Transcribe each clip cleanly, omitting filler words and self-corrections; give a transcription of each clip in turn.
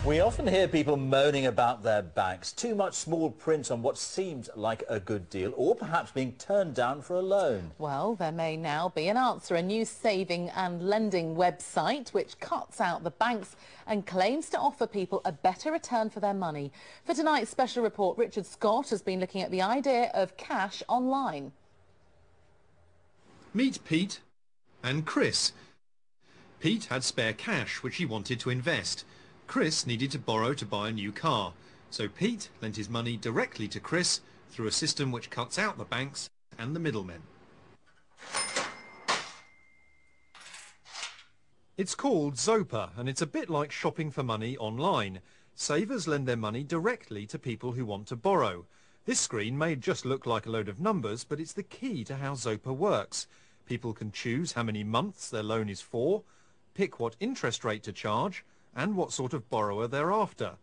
We often hear people moaning about their banks. Too much small print on what seems like a good deal, or perhaps being turned down for a loan. Well, there may now be an answer. A new saving and lending website which cuts out the banks and claims to offer people a better return for their money. For tonight's special report, Richard Scott has been looking at the idea of cash online. Meet Pete and Chris. Pete had spare cash which he wanted to invest. Chris needed to borrow to buy a new car, so Pete lent his money directly to Chris through a system which cuts out the banks and the middlemen. It's called Zopa, and it's a bit like shopping for money online. Savers lend their money directly to people who want to borrow. This screen may just look like a load of numbers, but it's the key to how Zopa works. People can choose how many months their loan is for, pick what interest rate to charge, and what sort of borrower they're after.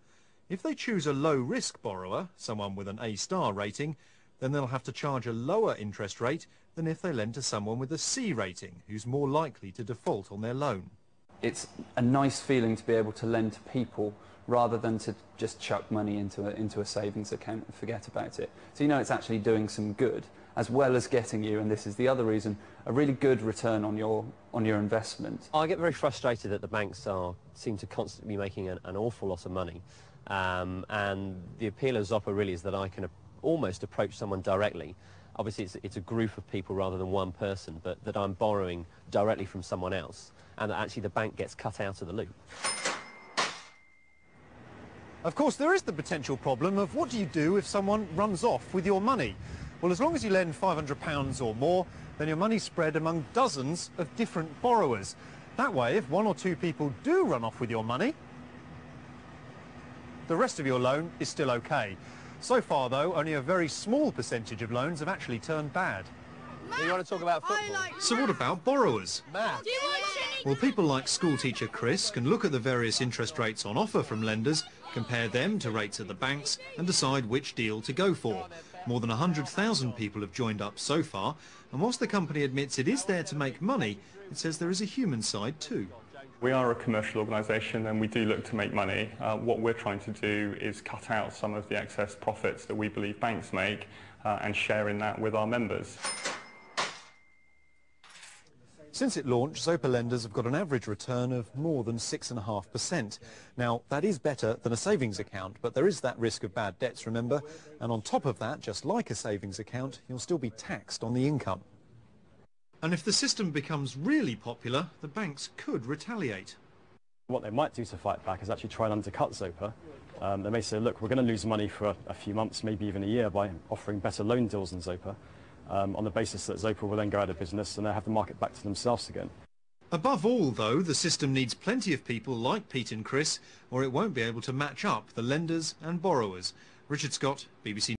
If they choose a low-risk borrower, someone with an A-star rating, then they'll have to charge a lower interest rate than if they lend to someone with a C rating, who's more likely to default on their loan. It's a nice feeling to be able to lend to people rather than to just chuck money into a savings account and forget about it. So you know it's actually doing some good, as well as getting you, and this is the other reason, a really good return on your investment. I get very frustrated that the banks seem to constantly be making an awful lot of money, and the appeal of Zopa really is that I can almost approach someone directly. Obviously it's a group of people rather than one person, but that I'm borrowing directly from someone else, and that actually the bank gets cut out of the loop. Of course, there is the potential problem of what do you do if someone runs off with your money? Well, as long as you lend £500 or more, then your money's spread among dozens of different borrowers. That way, if one or two people do run off with your money, the rest of your loan is still okay. So far, though, only a very small percentage of loans have actually turned bad. You want to talk about football? So what about borrowers? Matt. Well, people like schoolteacher Chris can look at the various interest rates on offer from lenders, compare them to rates at the banks and decide which deal to go for. More than 100,000 people have joined up so far, and whilst the company admits it is there to make money, it says there is a human side too. We are a commercial organisation and we do look to make money. What we're trying to do is cut out some of the excess profits that we believe banks make and share in that with our members. Since it launched, Zopa lenders have got an average return of more than 6.5%. Now, that is better than a savings account, but there is that risk of bad debts, remember? And on top of that, just like a savings account, you'll still be taxed on the income. And if the system becomes really popular, the banks could retaliate. What they might do to fight back is actually try and undercut Zopa. They may say, look, we're going to lose money for a few months, maybe even a year, by offering better loan deals than Zopa. On the basis that Zopa will then go out of business and they'll have the market back to themselves again. Above all, though, the system needs plenty of people like Pete and Chris, or it won't be able to match up the lenders and borrowers. Richard Scott, BBC